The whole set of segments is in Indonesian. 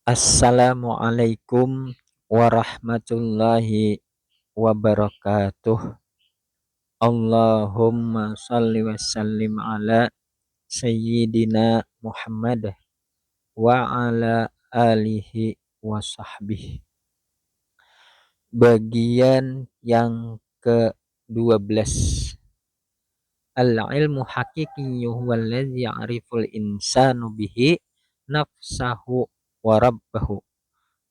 Assalamualaikum warahmatullahi wabarakatuh. Allahumma shalli wa sallim ala sayyidina Muhammad wa ala alihi wa sahbihi. Bagian yang ke-12. Al-ilmu haqiqiyyu huwallazi ya'riful insanu bihi nafsahu wa rabbahu.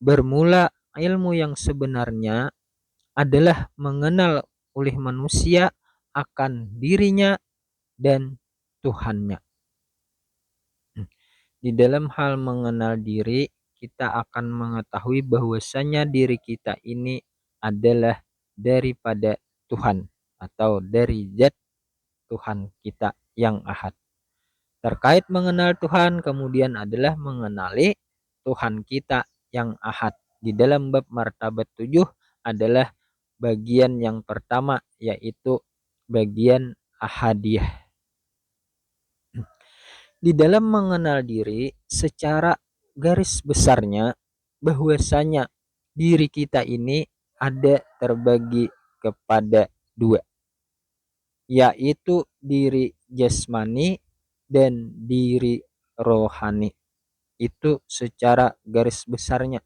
Bermula ilmu yang sebenarnya adalah mengenal oleh manusia akan dirinya dan Tuhannya. Di dalam hal mengenal diri, kita akan mengetahui bahwasanya diri kita ini adalah daripada Tuhan atau dari zat Tuhan kita yang ahad. Terkait mengenal Tuhan kemudian adalah mengenali Tuhan kita yang ahad. Di dalam bab martabat 7 adalah bagian yang pertama, yaitu bagian ahadiyah. Di dalam mengenal diri secara garis besarnya bahwasanya diri kita ini ada terbagi kepada dua, yaitu diri jasmani dan diri rohani. Itu secara garis besarnya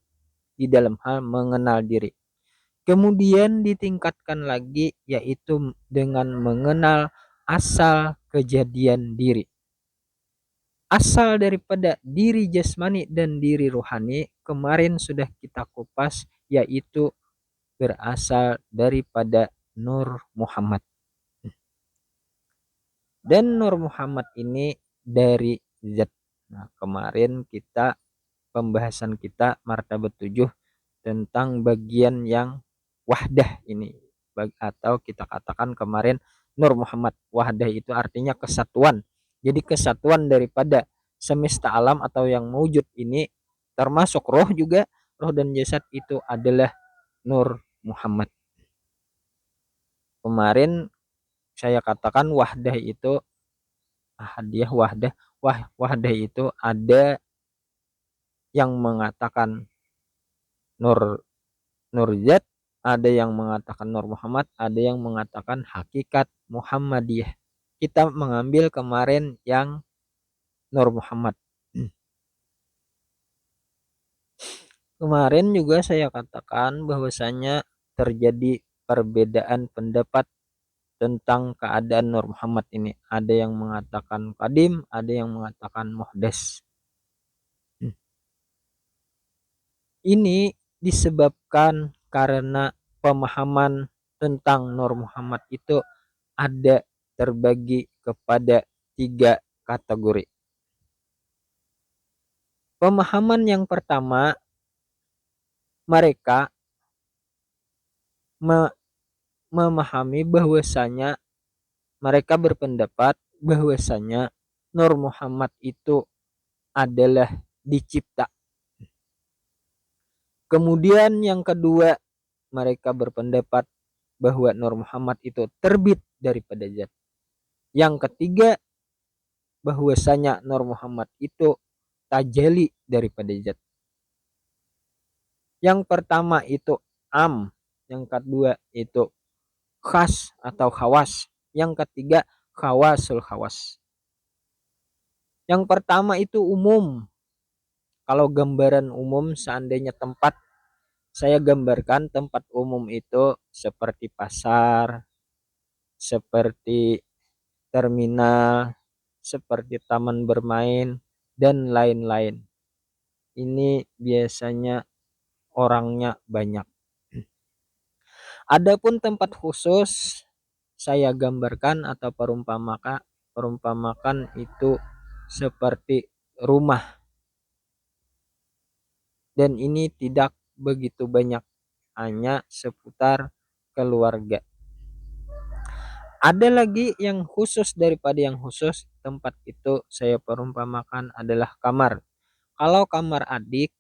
di dalam hal mengenal diri. Kemudian ditingkatkan lagi yaitu dengan mengenal asal kejadian diri. Asal daripada diri jasmani dan diri rohani kemarin sudah kita kupas, yaitu berasal daripada Nur Muhammad. Dan Nur Muhammad ini dari zat. Nah, kemarin pembahasan kita martabat 7 tentang bagian yang wahdah ini, atau kita katakan kemarin Nur Muhammad. Wahdah itu artinya kesatuan. Jadi kesatuan daripada semesta alam atau yang wujud ini, termasuk roh juga, roh dan jasad itu adalah Nur Muhammad. Kemarin saya katakan wahdah itu ahadiyah, wahdah itu ada yang mengatakan Nur zat, ada yang mengatakan Nur Muhammad, ada yang mengatakan hakikat Muhammadiyah. Kita mengambil kemarin yang Nur Muhammad. Kemarin juga saya katakan bahwasanya terjadi perbedaan pendapat tentang keadaan Nur Muhammad ini. Ada yang mengatakan qadim, ada yang mengatakan muhdas. Ini disebabkan karena pemahaman tentang Nur Muhammad itu ada terbagi kepada 3 kategori. Pemahaman yang pertama, mereka memahami bahwasanya mereka berpendapat bahwasanya Nur Muhammad itu adalah dicipta. Kemudian yang kedua, mereka berpendapat bahwa Nur Muhammad itu terbit daripada zat. Yang ketiga, bahwasanya Nur Muhammad itu tajalli daripada zat. Yang pertama itu yang kedua itu khas atau khawas, yang ketiga khawasul khawas. Yang pertama itu umum. Kalau gambaran umum, seandainya tempat, saya gambarkan tempat umum itu seperti pasar, seperti terminal, seperti taman bermain, dan lain-lain. Ini biasanya orangnya banyak. Adapun tempat khusus, saya gambarkan atau perumpamakan itu seperti rumah. Dan ini tidak begitu banyak, hanya seputar keluarga. Ada lagi yang khusus daripada yang khusus, tempat itu saya perumpamakan adalah kamar. Kalau kamar adik,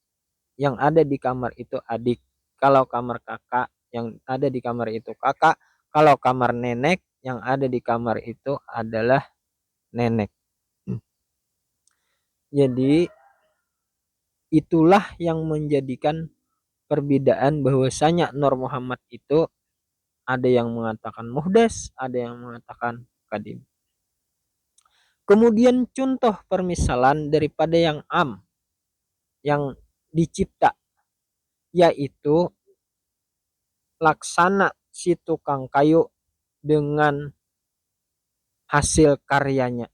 yang ada di kamar itu adik. Kalau kamar kakak, yang ada di kamar itu kakak. Kalau kamar nenek, yang ada di kamar itu adalah nenek. Jadi itulah yang menjadikan perbedaan bahwasanya Nur Muhammad itu ada yang mengatakan muhdas, ada yang mengatakan kadim. Kemudian contoh permisalan daripada yang yang dicipta, yaitu laksana si tukang kayu dengan hasil karyanya.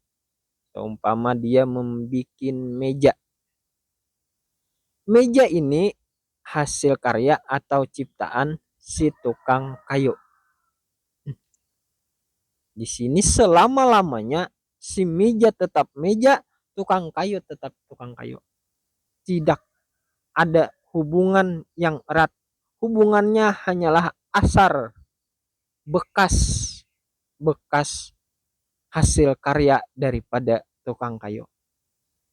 Seumpama dia membuat meja. Meja ini hasil karya atau ciptaan si tukang kayu. Di sini selama-lamanya si meja tetap meja, tukang kayu tetap tukang kayu. Tidak ada hubungan yang erat. Hubungannya hanyalah asar, bekas bekas hasil karya daripada tukang kayu.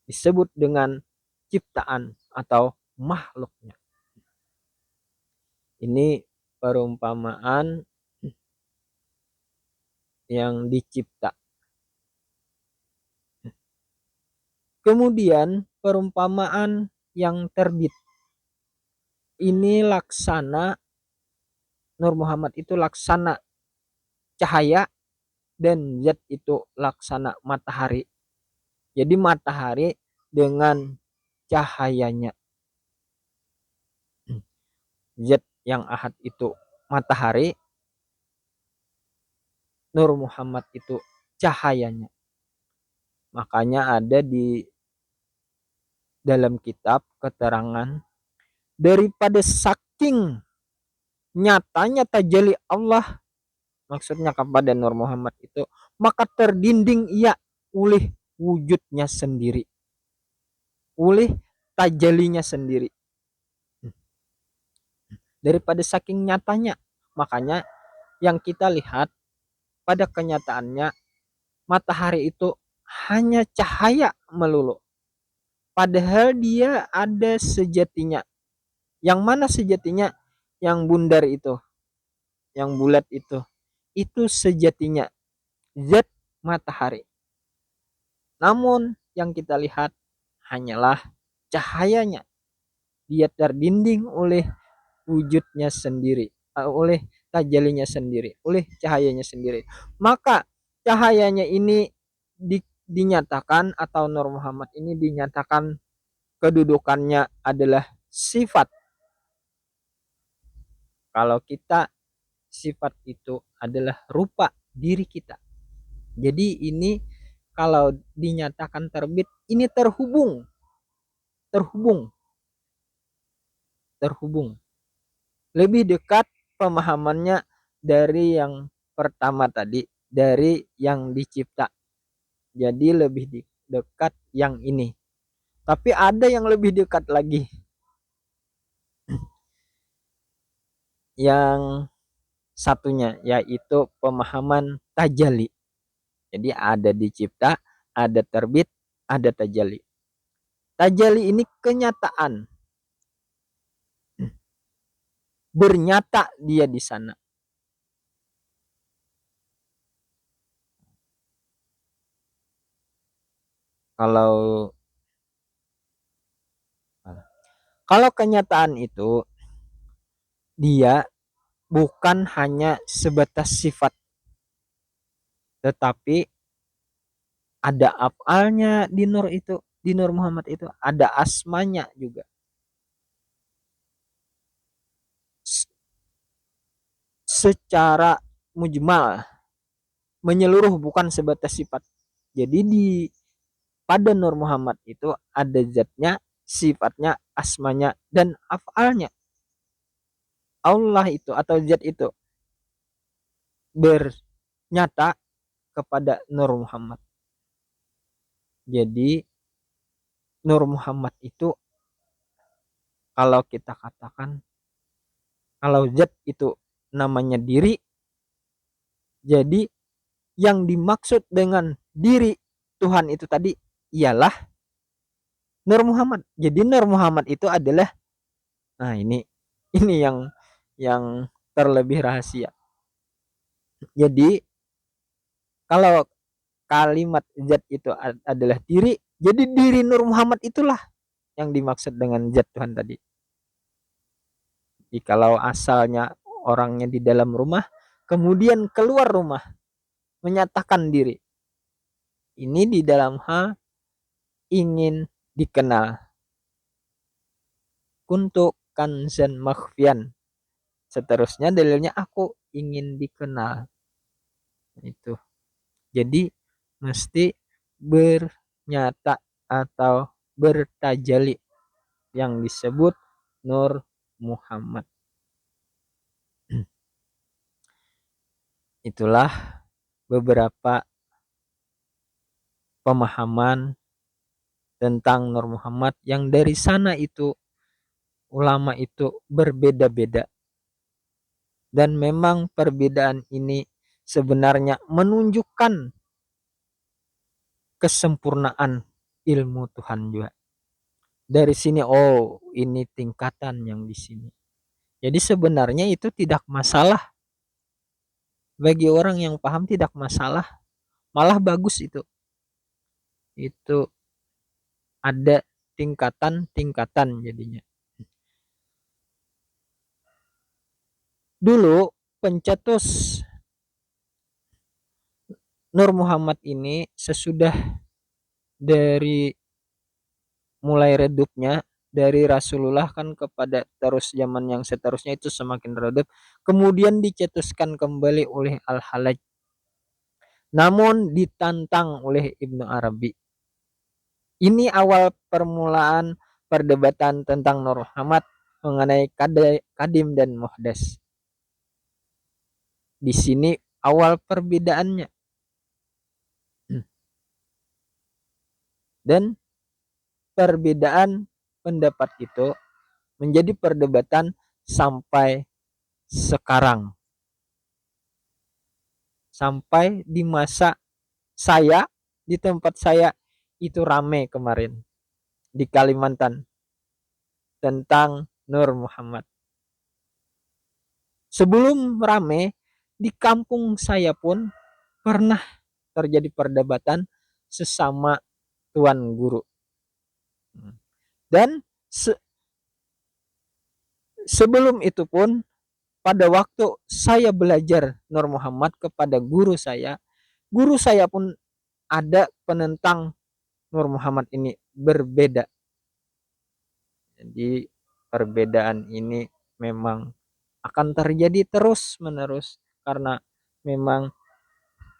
Disebut dengan ciptaan atau makhluknya. Ini perumpamaan yang dicipta. Kemudian perumpamaan yang terbit. Ini laksana, Nur Muhammad itu laksana cahaya dan zat itu laksana matahari. Jadi matahari dengan cahayanya. Zat yang ahad itu matahari, Nur Muhammad itu cahayanya. Makanya ada di dalam kitab keterangan, daripada saking nyatanya tajalli Allah, maksudnya kepada Nur Muhammad itu, maka terdinding ia oleh wujudnya sendiri, oleh tajallinya sendiri. Daripada saking nyatanya, makanya yang kita lihat pada kenyataannya matahari itu hanya cahaya melulu, padahal dia ada sejatinya. Yang mana sejatinya? Yang bundar itu, yang bulat itu sejatinya zat matahari. Namun yang kita lihat hanyalah cahayanya. Dia terdinding oleh wujudnya sendiri, oleh tajalinya sendiri, oleh cahayanya sendiri. Maka cahayanya ini dinyatakan, atau Nur Muhammad ini dinyatakan kedudukannya adalah sifat. Kalau kita, sifat itu adalah rupa diri kita. Jadi ini kalau dinyatakan terbit, ini terhubung, terhubung, terhubung. Lebih dekat pemahamannya dari yang pertama tadi, dari yang dicipta. Jadi lebih dekat yang ini. Tapi ada yang lebih dekat lagi. Yang satunya yaitu pemahaman tajalli. Jadi ada dicipta, ada terbit, ada tajalli. Tajalli ini kenyataan. Bernyata dia di sana. Kalau kenyataan itu dia bukan hanya sebatas sifat, tetapi ada afalnya di Nur itu, di Nur Muhammad itu ada asmanya juga. Secara mujmal, menyeluruh, bukan sebatas sifat. Jadi di pada Nur Muhammad itu ada zatnya, sifatnya, asmanya, dan afalnya. Allah itu atau zat itu bernyata kepada Nur Muhammad. Jadi Nur Muhammad itu kalau kita katakan, kalau zat itu namanya diri, jadi yang dimaksud dengan diri Tuhan itu tadi ialah Nur Muhammad. Jadi Nur Muhammad itu adalah, nah ini yang terlebih rahasia. Jadi kalau kalimat zat itu adalah diri, jadi diri Nur Muhammad itulah yang dimaksud dengan zat Tuhan tadi. Jikalau asalnya orangnya di dalam rumah, kemudian keluar rumah, menyatakan diri. Ini di dalam hal ingin dikenal. Kuntu kanzan makhfian. Seterusnya dalilnya aku ingin dikenal. Itu. Jadi mesti bernyata atau bertajali yang disebut Nur Muhammad. Itulah beberapa pemahaman tentang Nur Muhammad yang dari sana itu ulama itu berbeda-beda. Dan memang perbedaan ini sebenarnya menunjukkan kesempurnaan ilmu Tuhan juga. Dari sini ini tingkatan yang di sini. Jadi sebenarnya itu tidak masalah. Bagi orang yang paham tidak masalah, malah bagus itu. Itu ada tingkatan-tingkatan jadinya. Dulu pencetus Nur Muhammad ini sesudah dari mulai redupnya dari Rasulullah kan kepada terus zaman yang seterusnya itu semakin redup, kemudian dicetuskan kembali oleh Al-Hallaj, namun ditantang oleh Ibnu Arabi. Ini awal permulaan perdebatan tentang Nur Muhammad mengenai kadim dan muhdas. Di sini awal perbedaannya. Dan perbedaan pendapat itu menjadi perdebatan sampai sekarang. Sampai di masa saya, di tempat saya itu rame kemarin di Kalimantan tentang Nur Muhammad. Sebelum rame, di kampung saya pun pernah terjadi perdebatan sesama tuan guru. Dan sebelum itu pun pada waktu saya belajar Nur Muhammad kepada guru saya pun ada penentang Nur Muhammad ini berbeda. Jadi perbedaan ini memang akan terjadi terus menerus karena memang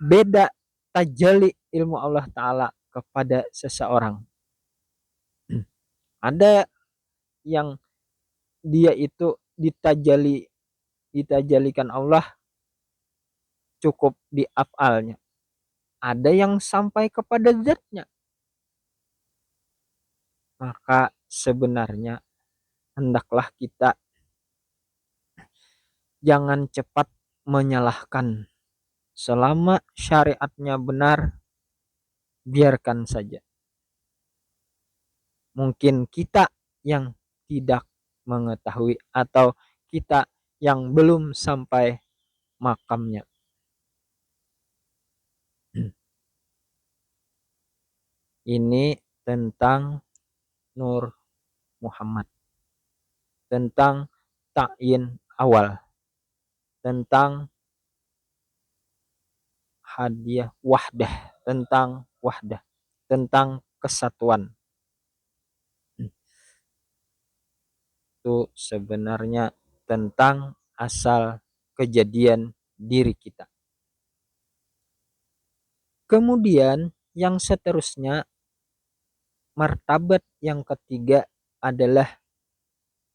beda tajalli ilmu Allah Ta'ala kepada seseorang. Ada yang dia itu ditajalikan Allah cukup di afalnya. Ada yang sampai kepada zatnya. Maka sebenarnya hendaklah kita jangan cepat menyalahkan. Selama syariatnya benar, biarkan saja. Mungkin kita yang tidak mengetahui atau kita yang belum sampai makamnya. Ini tentang Nur Muhammad, tentang ta'yin awal, tentang hadiah wahdah, tentang wahdah, tentang kesatuan. Itu sebenarnya tentang asal kejadian diri kita. Kemudian yang seterusnya, martabat yang ketiga adalah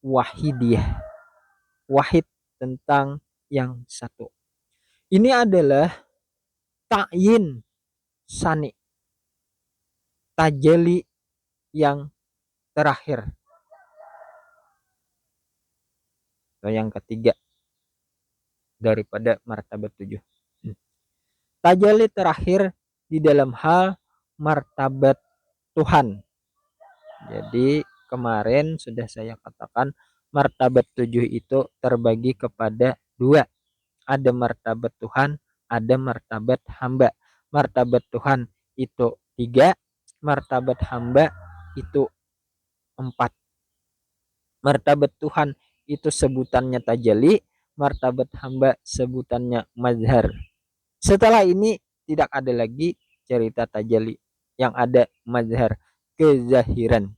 wahidiyah. Wahid, tentang yang satu. Ini adalah ta'yin sani, tajalli yang terakhir atau yang ketiga daripada martabat 7. Tajalli terakhir di dalam hal martabat Tuhan. Jadi kemarin sudah saya katakan martabat 7 itu terbagi kepada 2. Ada martabat Tuhan, ada martabat hamba. Martabat Tuhan itu 3, martabat hamba itu 4. Martabat Tuhan itu sebutannya tajalli, martabat hamba sebutannya mazhar. Setelah ini tidak ada lagi cerita tajalli, yang ada mazhar, kezahiran.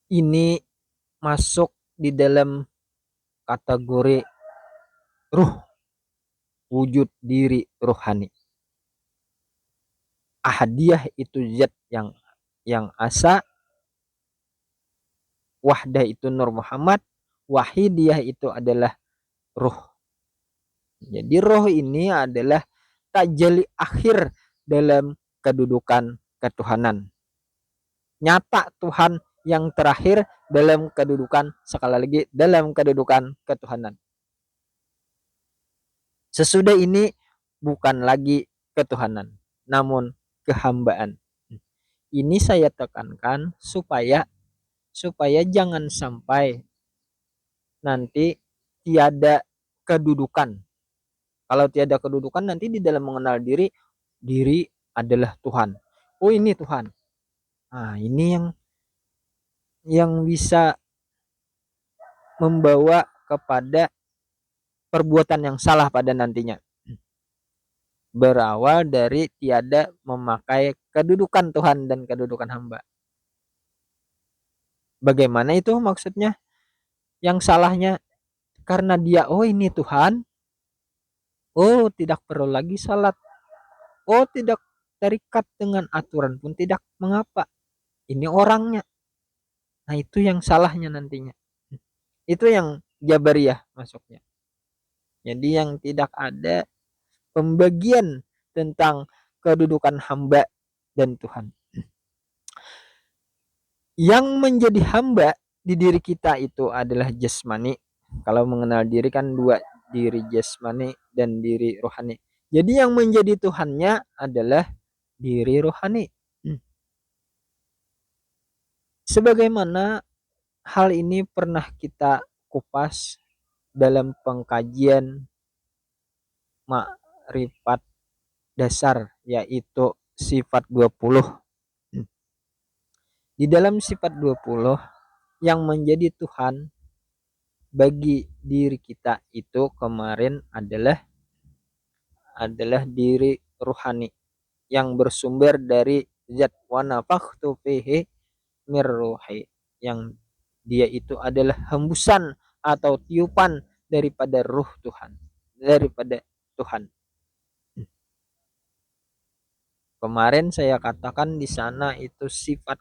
Ini masuk di dalam kategori ruh, wujud diri rohani. Ahadiyah itu zat yang asa, wahdah itu Nur Muhammad, wahidiyah itu adalah ruh. Jadi roh ini adalah tajalli akhir dalam kedudukan ketuhanan. Nyata Tuhan yang terakhir dalam kedudukan, sekali lagi dalam kedudukan ketuhanan. Sesudah ini bukan lagi ketuhanan, namun kehambaan. Ini saya tekankan supaya jangan sampai nanti tiada kedudukan. Kalau tiada kedudukan, nanti di dalam mengenal diri adalah Tuhan. Oh, ini Tuhan. Nah, ini yang bisa membawa kepada perbuatan yang salah pada nantinya. Berawal dari tiada memakai kedudukan Tuhan dan kedudukan hamba. Bagaimana itu maksudnya? Yang salahnya karena dia, oh ini Tuhan, oh tidak perlu lagi salat, oh tidak terikat dengan aturan pun tidak mengapa, ini orangnya. Nah, itu yang salahnya nantinya. Itu yang Jabariyah masuknya. Jadi yang tidak ada pembagian tentang kedudukan hamba dan Tuhan. Yang menjadi hamba di diri kita itu adalah jasmani. Kalau mengenal diri kan dua, diri jasmani dan diri rohani. Jadi yang menjadi Tuhannya adalah diri rohani. Sebagaimana hal ini pernah kita kupas dalam pengkajian makrifat dasar, yaitu sifat 20. Di dalam sifat 20 yang menjadi Tuhan bagi diri kita itu kemarin adalah diri ruhani yang bersumber dari zat wa nafakhtu fihi mir ruhi, yang dia itu adalah hembusan atau tiupan daripada ruh Tuhan, daripada Tuhan. Kemarin saya katakan di sana itu sifat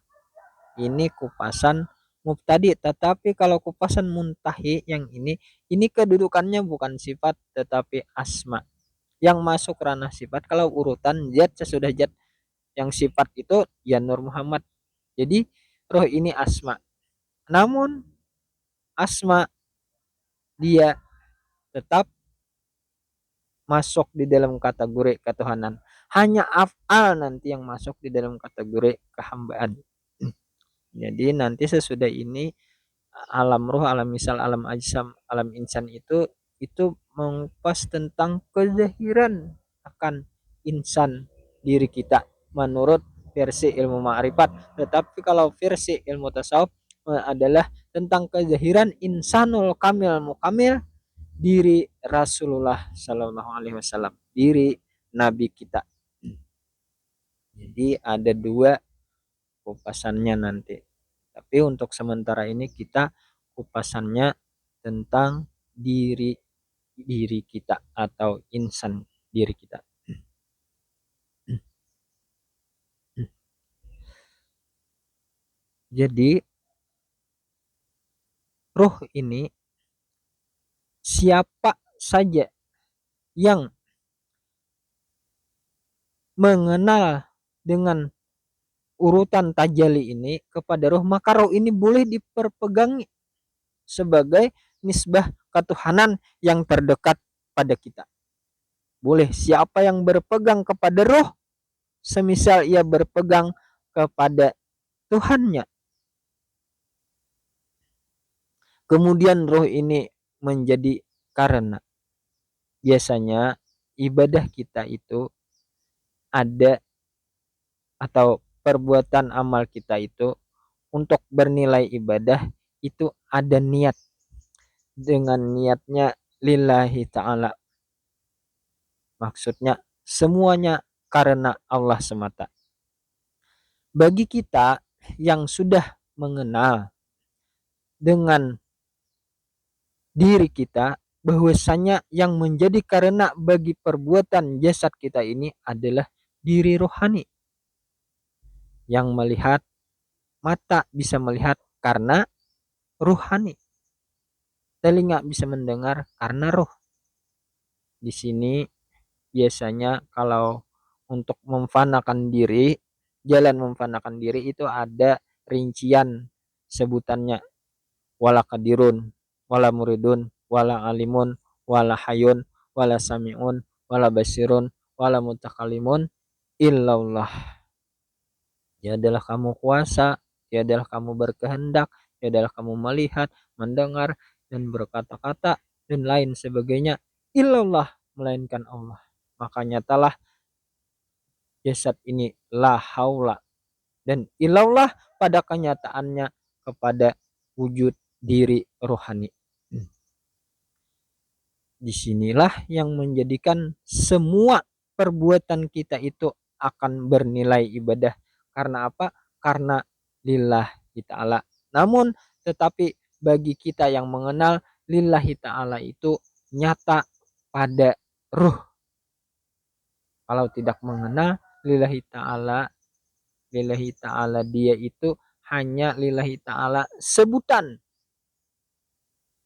ini kupasan mubtadi, tetapi kalau kupasan muntahi yang ini kedudukannya bukan sifat tetapi asma. Yang masuk ranah sifat kalau urutan zat sesudah zat yang sifat itu ya Nur Muhammad. Jadi roh ini asma. Namun asma dia tetap masuk di dalam kategori ketuhanan. Hanya af'al nanti yang masuk di dalam kategori kehambaan. Jadi nanti sesudah ini alam ruh, alam misal, alam ajsam, alam insan itu mengupas tentang kezahiran akan insan diri kita menurut versi ilmu ma'rifat. Tetapi kalau versi ilmu tasawuf adalah tentang kezahiran insanul kamil mukamil, diri Rasulullah Shallallahu Alaihi Wasallam, diri Nabi kita. Jadi ada dua kupasannya nanti. Tapi untuk sementara ini kita kupasannya tentang diri kita atau insan diri kita. Jadi roh ini siapa saja yang mengenal dengan urutan tajalli ini kepada roh, maka roh ini boleh diperpegangi sebagai nisbah ketuhanan yang terdekat pada kita. Boleh siapa yang berpegang kepada roh, semisal ia berpegang kepada Tuhannya. Kemudian roh ini menjadi karena biasanya ibadah kita itu ada atau perbuatan amal kita itu untuk bernilai ibadah itu ada niat, dengan niatnya lillahi ta'ala, maksudnya semuanya karena Allah semata. Bagi kita yang sudah mengenal dengan diri kita bahwasanya yang menjadi karena bagi perbuatan jasad kita ini adalah diri rohani, yang melihat, mata bisa melihat karena rohani, telinga bisa mendengar karena roh. Di sini biasanya kalau untuk memfanakan diri, jalan memfanakan diri itu ada rincian sebutannya: wala kadirun, wala muridun, wala alimun, wala hayun, wala samiun, wala basirun, wala mutakalimun illallah. Ya adalah kamu kuasa, ya adalah kamu berkehendak, ya adalah kamu melihat, mendengar, dan berkata-kata, dan lain sebagainya. Illallah, melainkan Allah. Maka nyatalah jasad ini la haula, dan illallah pada kenyataannya kepada wujud diri rohani. Disinilah yang menjadikan semua perbuatan kita itu akan bernilai ibadah. Karena apa? Karena lillahi ta'ala. Namun tetapi bagi kita yang mengenal lillahi ta'ala itu nyata pada ruh. Kalau tidak mengenal lillahi ta'ala dia itu hanya lillahi ta'ala sebutan.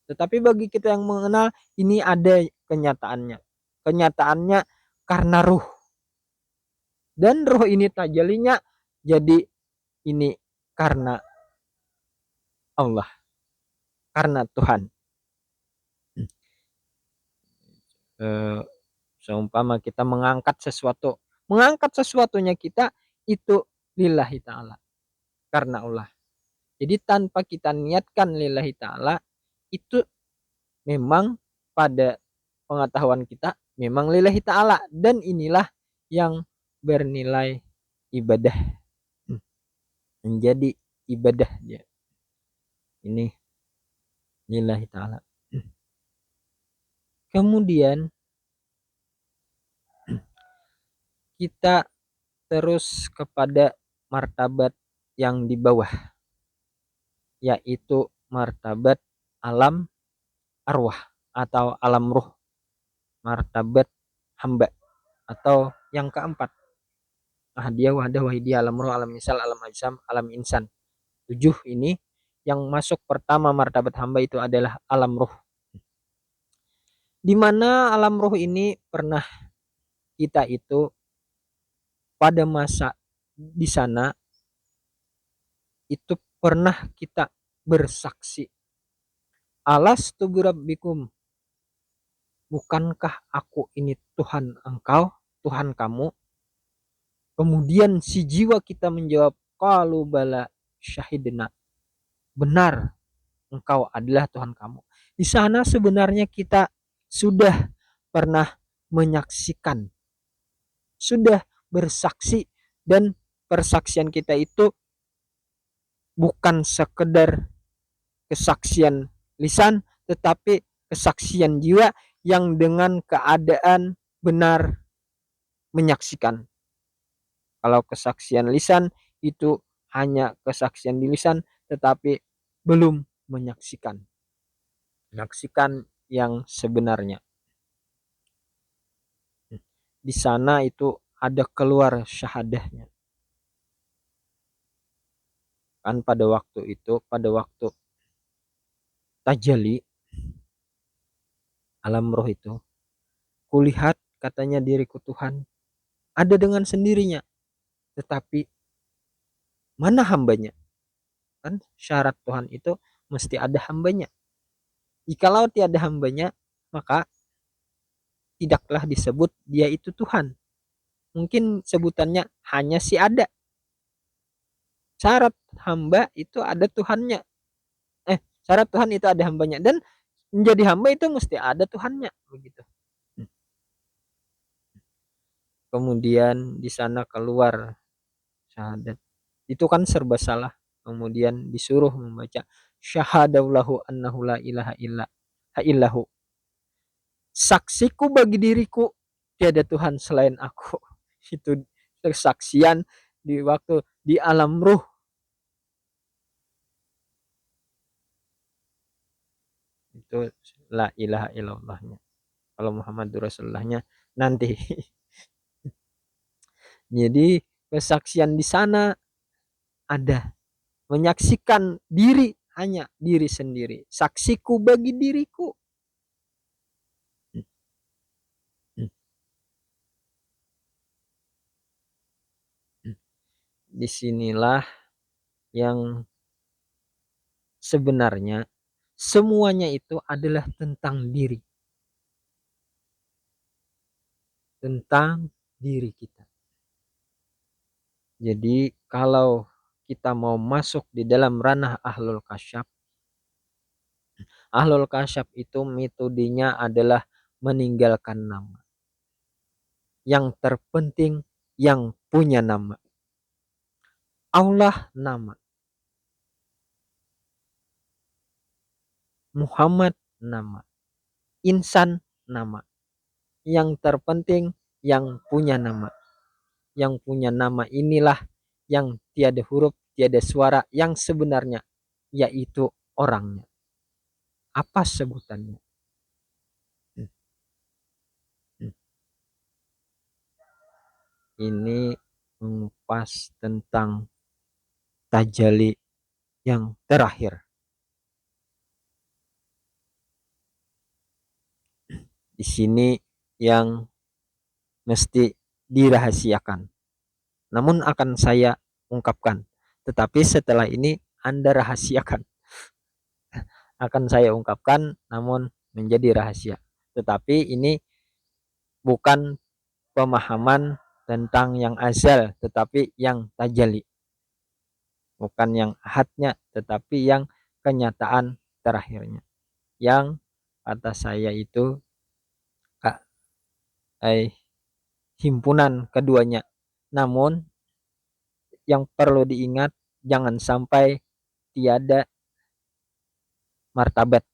Tetapi bagi kita yang mengenal, ini ada kenyataannya. Kenyataannya karena ruh. Dan ruh ini tajalinya jadi ini karena Allah, karena Tuhan. Seumpama kita mengangkat sesuatunya kita itu lillahi ta'ala, karena Allah. Jadi tanpa kita niatkan lillahi ta'ala, itu memang pada pengetahuan kita memang lillahi ta'ala, dan inilah yang bernilai ibadah, menjadi ibadah dia ini lillahi ta'ala. Kemudian kita terus kepada martabat yang di bawah, yaitu martabat alam arwah atau alam ruh, martabat hamba, atau yang keempat ahadiyah wahdah wahidiyah alam ruh alam misal alam ajsam alam insan. 7 ini yang masuk pertama martabat hamba itu adalah alam ruh, di mana alam ruh ini pernah kita itu pada masa di sana itu pernah kita bersaksi, alastu birabbikum, bukankah aku ini Tuhan engkau, Tuhan kamu. Kemudian si jiwa kita menjawab, qalu bala syahidna, benar engkau adalah Tuhan kamu. Di sana sebenarnya kita sudah pernah menyaksikan, sudah bersaksi, dan persaksian kita itu bukan sekedar kesaksian lisan, tetapi kesaksian jiwa yang dengan keadaan benar menyaksikan. Kalau kesaksian lisan itu hanya kesaksian di lisan, tetapi belum menyaksikan yang sebenarnya. Di sana itu ada keluar syahadahnya. Kan pada waktu itu, pada waktu tajali alam roh itu, kulihat katanya diriku Tuhan ada dengan sendirinya, tetapi mana hambanya? Kan syarat Tuhan itu mesti ada hambanya. Jikalau tiada hambanya, maka tidaklah disebut dia itu Tuhan. Mungkin sebutannya hanya si ada. Syarat hamba itu ada Tuhannya. Syarat Tuhan itu ada hambanya, dan menjadi hamba itu mesti ada Tuhannya, begitu. kemudian di sana keluar syahadat. Itu kan serba salah. Kemudian disuruh membaca syahadallahu annahu la ilaha illahu. Saksiku bagi diriku tiada Tuhan selain aku. Itu kesaksian di waktu di alam ruh. Itu la ilaha illallahnya. Kalau Muhammadur Rasulullahnya nanti. Jadi kesaksian di sana ada menyaksikan diri, hanya diri sendiri. Saksiku bagi diriku. Disinilah yang sebenarnya semuanya itu adalah tentang diri. Tentang diri kita. Jadi kalau kita mau masuk di dalam ranah ahlul kasyaf, ahlul kasyaf itu metodenya adalah meninggalkan nama. Yang terpenting yang punya nama. Allah nama. Muhammad nama. Insan nama. Yang terpenting yang punya nama. Yang punya nama inilah yang tiada huruf, tiada suara, yang sebenarnya yaitu orangnya. Apa sebutannya? Ini mengupas tentang tajalli yang terakhir. Di sini yang mesti dirahasiakan. Namun akan saya ungkapkan. Tetapi setelah ini Anda rahasiakan. Akan saya ungkapkan namun menjadi rahasia. Tetapi ini bukan pemahaman tentang yang azal, tetapi yang tajalli. Bukan yang ahadnya, tetapi yang kenyataan terakhirnya. Yang kata saya itu himpunan keduanya. Namun yang perlu diingat, jangan sampai tiada martabat.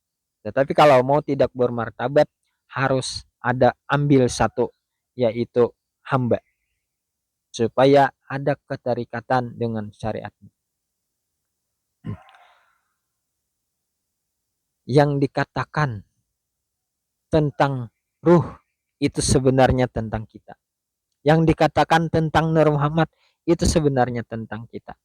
Tetapi kalau mau tidak bermartabat, harus ada ambil satu, yaitu hamba, supaya ada keterikatan dengan syariat. Yang dikatakan tentang ruh itu sebenarnya tentang kita. Yang dikatakan tentang Nur Muhammad itu sebenarnya tentang kita.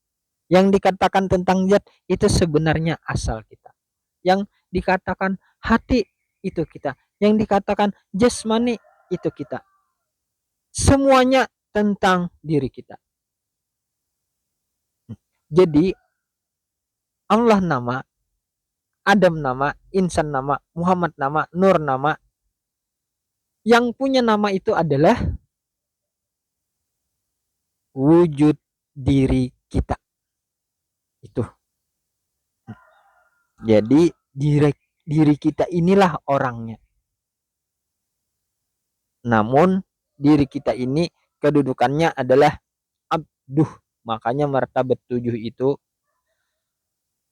Yang dikatakan tentang zat itu sebenarnya asal kita. Yang dikatakan hati itu kita. Yang dikatakan jasmani itu kita. Semuanya tentang diri kita. Jadi Allah nama, Adam nama, Insan nama, Muhammad nama, Nur nama. Yang punya nama itu adalah wujud diri kita. Itu. Jadi diri kita inilah orangnya. Namun diri kita ini kedudukannya adalah abduh. Makanya martabat 7 itu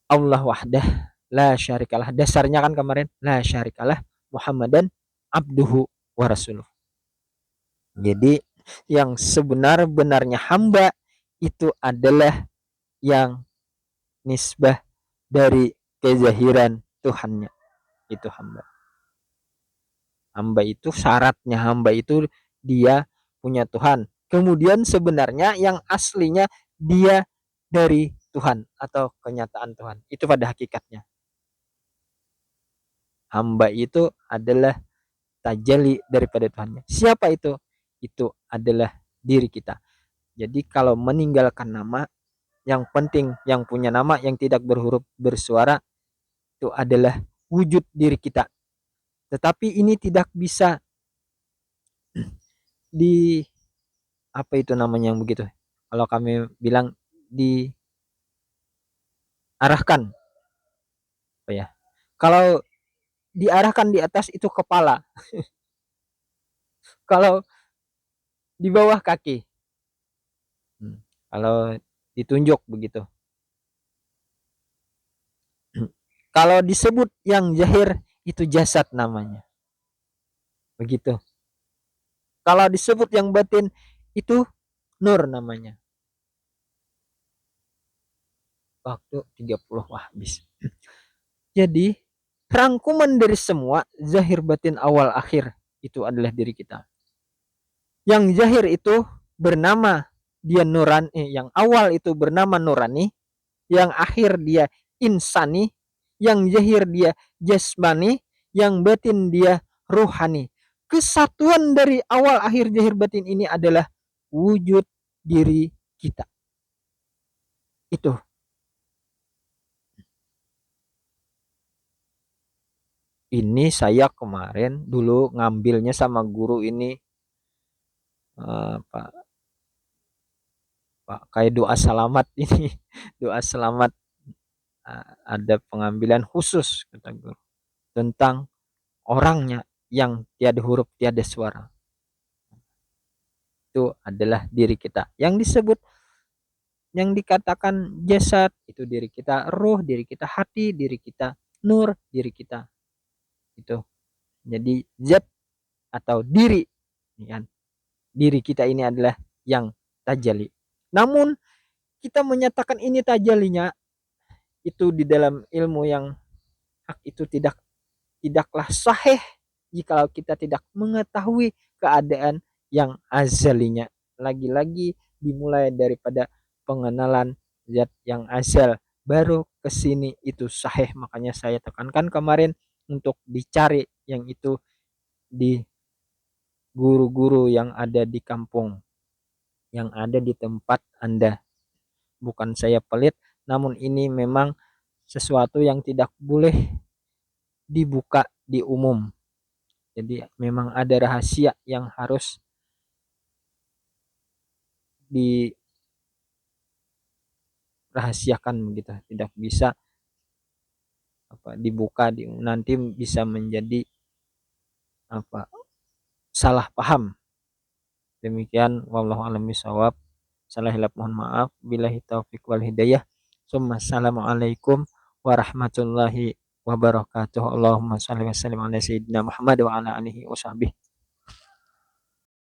Allah wahdah la syarikalah. Dasarnya kan kemarin la syarikalah Muhammadan abduhu wa rasuluh. Jadi yang sebenar-benarnya hamba itu adalah yang nisbah dari kezahiran Tuhannya. Itu hamba. Hamba itu syaratnya hamba itu dia punya Tuhan. Kemudian sebenarnya yang aslinya dia dari Tuhan atau kenyataan Tuhan. Itu pada hakikatnya. Hamba itu adalah tajalli daripada Tuhannya. Siapa itu? Itu adalah diri kita. Jadi kalau meninggalkan nama, yang penting yang punya nama yang tidak berhuruf bersuara itu adalah wujud diri kita. Tetapi ini tidak bisa di apa itu namanya yang begitu. Kalau kami bilang diarahkan apa ya? Kalau diarahkan di atas itu kepala. Kalau di bawah kaki. Kalau ditunjuk begitu. Kalau disebut yang zahir itu jasad namanya. Begitu. Kalau disebut yang batin itu nur namanya. Waktu 30 wah habis. Jadi rangkuman dari semua zahir batin awal akhir itu adalah diri kita. Yang zahir itu bernama dia nurani, yang awal itu bernama nurani, yang akhir dia insani, yang zahir dia jasmani, yang batin dia ruhani. Kesatuan dari awal akhir zahir batin ini adalah wujud diri kita. Itu. Ini saya kemarin dulu ngambilnya sama guru ini Pak kayak doa selamat ini. Doa selamat ada pengambilan khusus kata guru tentang orangnya yang tiada huruf tiada suara. Itu adalah diri kita. Yang disebut yang dikatakan jasad itu diri kita, ruh diri kita, hati diri kita, nur diri kita. Itu. Jadi zat atau diri kan. Diri kita ini adalah yang tajali. Namun kita menyatakan ini tajalinya itu di dalam ilmu yang hak itu tidaklah sahih jika kita tidak mengetahui keadaan yang azalinya. Lagi-lagi dimulai daripada pengenalan zat yang azal baru ke sini itu sahih. Makanya saya tekankan kemarin untuk dicari yang itu di guru-guru yang ada di kampung, yang ada di tempat Anda. Bukan saya pelit, namun ini memang sesuatu yang tidak boleh dibuka di umum. Jadi memang ada rahasia yang harus dirahasiakan begitu. Tidak bisa dibuka nanti bisa menjadi salah paham. Demikian wallahu a'lam bishawab. Salah hilap mohon maaf. Billahi taufik wal hidayah. Assalamualaikum warahmatullahi wabarakatuh. Allahumma shalli wa sallim ala sayyidina Muhammad wa ala alihi wa sahbihi